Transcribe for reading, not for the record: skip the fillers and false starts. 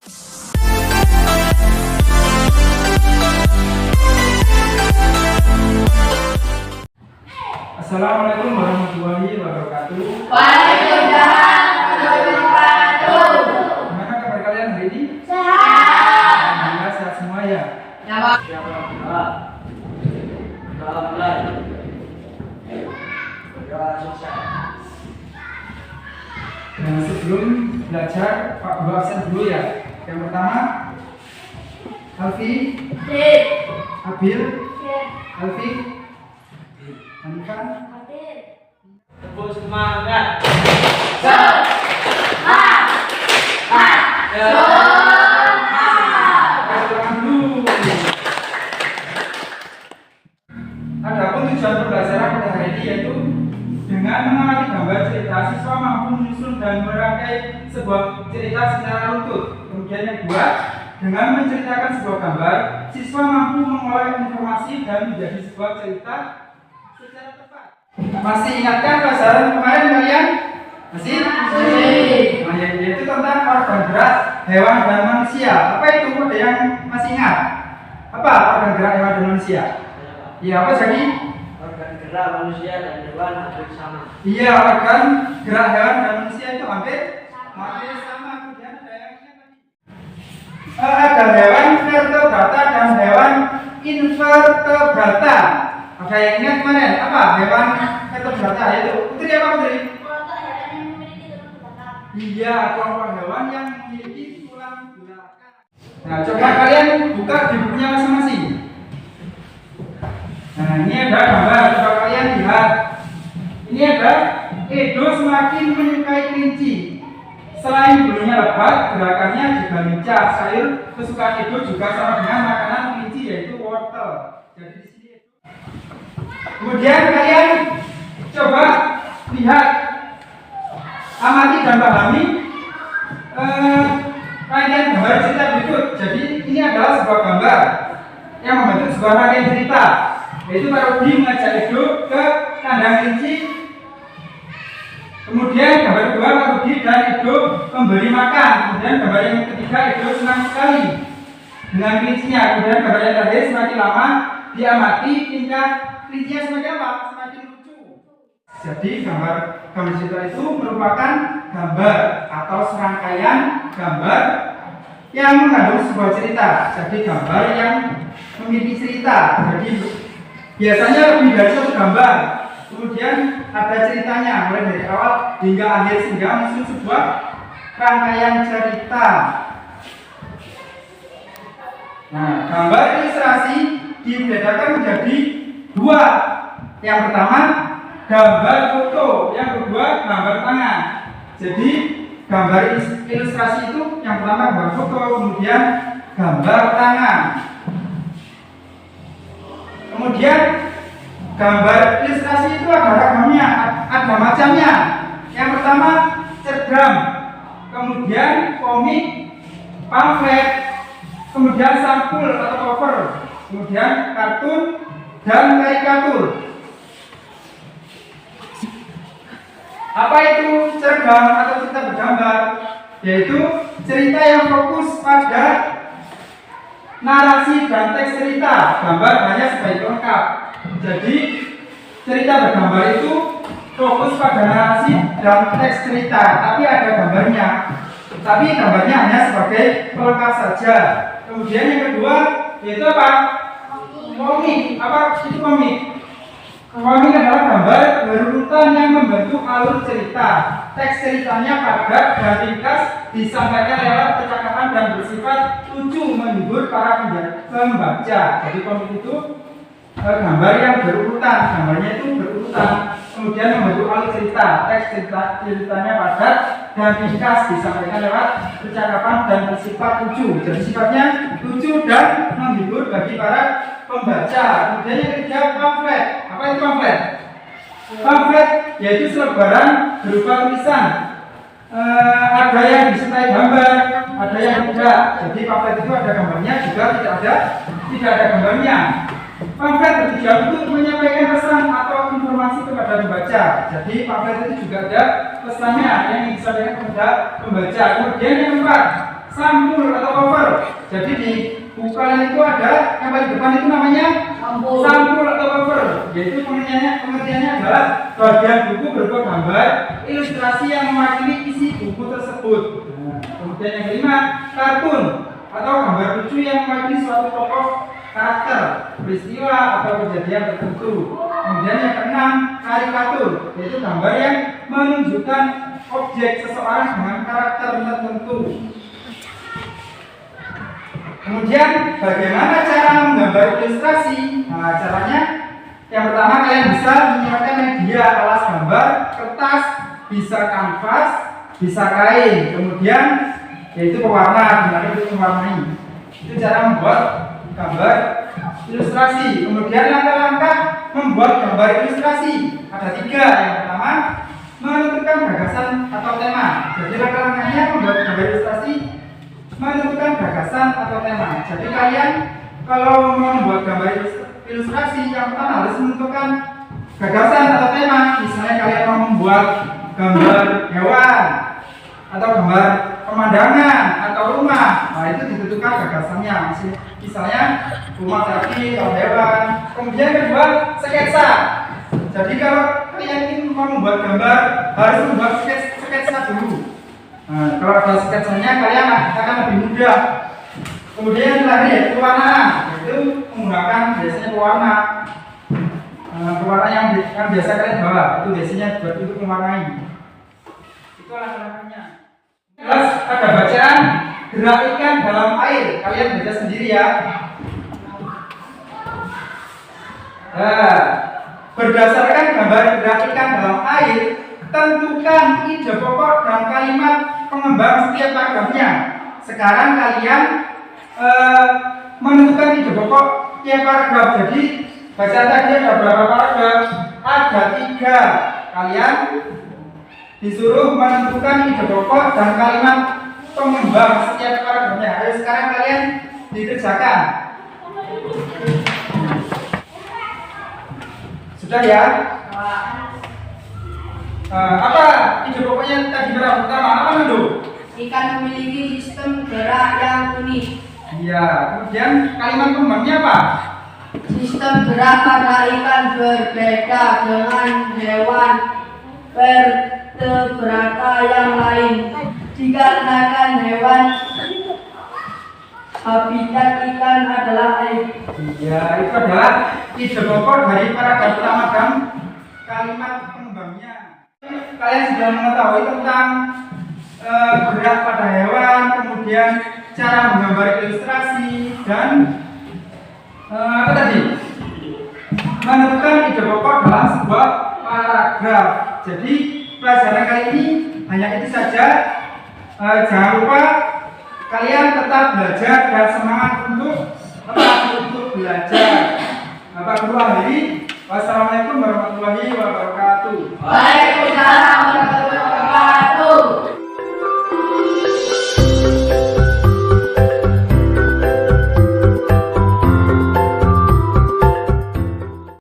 Assalamualaikum warahmatullahi wabarakatuh. Waalaikumsalam warahmatullahi wabarakatuh. Gimana kabar kalian hari ini? Sehat. Alhamdulillah sehat semua ya. Nah, sebelum belajar, Pak Guru absen dulu ya. Yang pertama, Alfi, Abil, Alfi, Hanifah. Tepuk semangat. Adapun tujuan pembelajaran pada hari ini yaitu dengan mengamati gambar cerita, siswa mampu menyusun dan merangkai sebuah cerita secara runtut. Kemudian yang kedua, dengan menceritakan sebuah gambar, siswa mampu mengolah informasi dan menjadi sebuah cerita secara tepat. Masih ingatkan pelajaran kemarin kalian? Masih? Nah, yaitu tentang organ gerak hewan dan manusia. Apa itu? Ada yang masih ingat? Apa organ gerak hewan dan manusia? Iya, apa jadi? Organ gerak manusia dan hewan hampir sama. Iya, organ gerak hewan dan manusia itu hampir sama. Kemudian ada yang tadi. Ada hewan vertebrata dan hewan invertebrata. Ada yang ingat kemarin? Apa hewan vertebrata? Yaitu Putri apa Putri? Iya, kelompok hewan yang memiliki tulang belakang. Nah, coba kalian buka di bukunya masing-masing. Nah, ini ada gambar, coba kalian lihat. Ini ada Edo semakin menyukai kelinci. Selain bulunya lebat, gerakannya juga lincah. Sayur kesukaan Edo juga sama dengan makanan kelinci, yaitu wortel. Jadi di sini Edo. Kemudian kalian coba lihat, amati dan pahami rangkaian gambar cerita berikut. Jadi ini adalah sebuah gambar yang membentuk sebuah rangkaian cerita. Yaitu Pak Rudi mengajak Edo ke kandang kelinci. Kemudian gambar kedua Pak Rudi dan Edo memberi makan. Kemudian gambar yang ketiga Edo senang sekali dengan kelincinya. Kemudian gambar yang terakhir semakin lama diamati tingkah kelincinya semakin apa? Semakin lucu. Jadi gambar cerita itu merupakan gambar atau serangkaian gambar yang mengandung sebuah cerita. Jadi gambar yang memiliki cerita. Jadi biasanya lebih dari satu gambar, kemudian ada ceritanya mulai dari awal hingga akhir sehingga menyusun sebuah rangkaian cerita. Nah, gambar ilustrasi dibedakan menjadi dua. Yang pertama gambar foto, yang kedua gambar tangan. Jadi gambar ilustrasi itu yang pertama gambar foto, kemudian gambar tangan. Kemudian gambar ilustrasi itu ada ragamnya, ada macamnya. Yang pertama cergram, kemudian komik, pamflet, kemudian sampul atau cover, kemudian kartun dan karikatur. Apa itu cergam atau cerita bergambar? Yaitu cerita yang fokus pada narasi dan teks cerita, gambar hanya sebagai pelengkap. Jadi cerita bergambar itu fokus pada narasi dan teks cerita, tapi ada gambarnya. Tapi gambarnya hanya sebagai pelengkap saja. Kemudian yang kedua yaitu apa? Komik. Apa itu komik? Komik adalah gambar berurutan yang membentuk alur cerita. Teks ceritanya padat dan ringkas, disampaikan lewat percakapan dan bersifat lucu menghibur para pembaca. Jadi komik itu gambar yang berurutan, gambarnya itu berurutan, kemudian membentuk alur cerita. Teks ceritanya padat dan ringkas, disampaikan lewat percakapan dan bersifat lucu. Jadi sifatnya lucu dan menghibur bagi para pembaca. Kemudian yang ketiga pamflet. Apa itu pamflet? Pamflet yaitu selebaran berupa tulisan. Ada yang disertai gambar, ada yang tidak. Jadi pamflet itu ada gambarnya juga tidak ada gambarnya. Pamflet bertujuan untuk menyampaikan pesan atau informasi kepada pembaca. Jadi pamflet itu juga ada pesannya yang disampaikan kepada pembaca. Kemudian yang keempat, sampul atau Jadi di buku kalian itu ada yang paling depan itu namanya Sampul. sampul atau cover. Yaitu pengertiannya adalah bagian buku berupa gambar, ilustrasi yang mewakili isi buku tersebut. Nah, kemudian yang kelima, kartun atau gambar lucu yang mewakili suatu tokoh, karakter, peristiwa atau kejadian tertentu. Kemudian yang keenam, karikatur, yaitu gambar yang menunjukkan objek seseorang dengan karakter tertentu. Kemudian bagaimana cara menggambar ilustrasi? Nah, caranya yang pertama kalian bisa menggunakan media alas gambar, kertas, bisa kanvas, bisa kain. Kemudian yaitu pewarna, gunakan untuk mewarnai. Itu cara membuat gambar ilustrasi. Kemudian langkah-langkah membuat gambar ilustrasi ada 3. Yang pertama, menentukan gagasan atau tema. Jadi langkah-langkahnya membuat gambar ilustrasi, menentukan gagasan atau tema. Jadi kalian kalau mau membuat gambar ilustrasi, yang pertama harus menentukan gagasan atau tema. Misalnya kalian mau membuat gambar hewan atau gambar pemandangan atau rumah, nah itu ditentukan gagasannya. Misalnya rumah tadi atau hewan. Kemudian kedua, sketsa. Jadi kalau kalian ingin mau membuat gambar, harus membuat sketsa dulu. Nah, kalau ada sketsanya kalian akan lebih mudah. Kemudian yang terakhir yaitu pewarnaan, yaitu menggunakan biasanya pewarna yang biasa kalian bawa, itu biasanya buat untuk mewarnai. Itu langkah-langkahnya. Terus ada bacaan gerak ikan dalam air, kalian baca sendiri ya. Nah, berdasarkan gambar gerak ikan dalam air, tentukan ide pokok dan kalimat pengembang setiap paragrafnya. Sekarang kalian menentukan ide pokok tiap paragraf. Jadi baca tadi ada berapa paragraf? Ada 3. Kalian disuruh menentukan ide pokok dan kalimat pengembang setiap paragrafnya. Ayo sekarang kalian dikerjakan. Sudah ya? Apa ide pokoknya tadi berapa? Pertama, apa Nando? Ikan memiliki sistem gerak yang unik. Iya, kemudian kalimat pengembangnya apa? Sistem gerak pada ikan berbeda dengan hewan vertebrata yang lain. Dikarenakan hewan habitat ikan adalah air. Iya, itu adalah ide pokok dari paragraf pertama dan kalimat pengembangnya. Kalian sudah mengetahui tentang gerak pada hewan, kemudian cara menggambar ilustrasi, dan apa tadi? Menentukan ide pokok dalam sebuah paragraf. Jadi pelajaran kali ini hanya itu saja. Jangan lupa kalian tetap belajar dan semangat untuk belajar. Bapak Guru akhiri. Wassalamualaikum warahmatullahi wabarakatuh. Waalaikumsalam warahmatullahi wabarakatuh.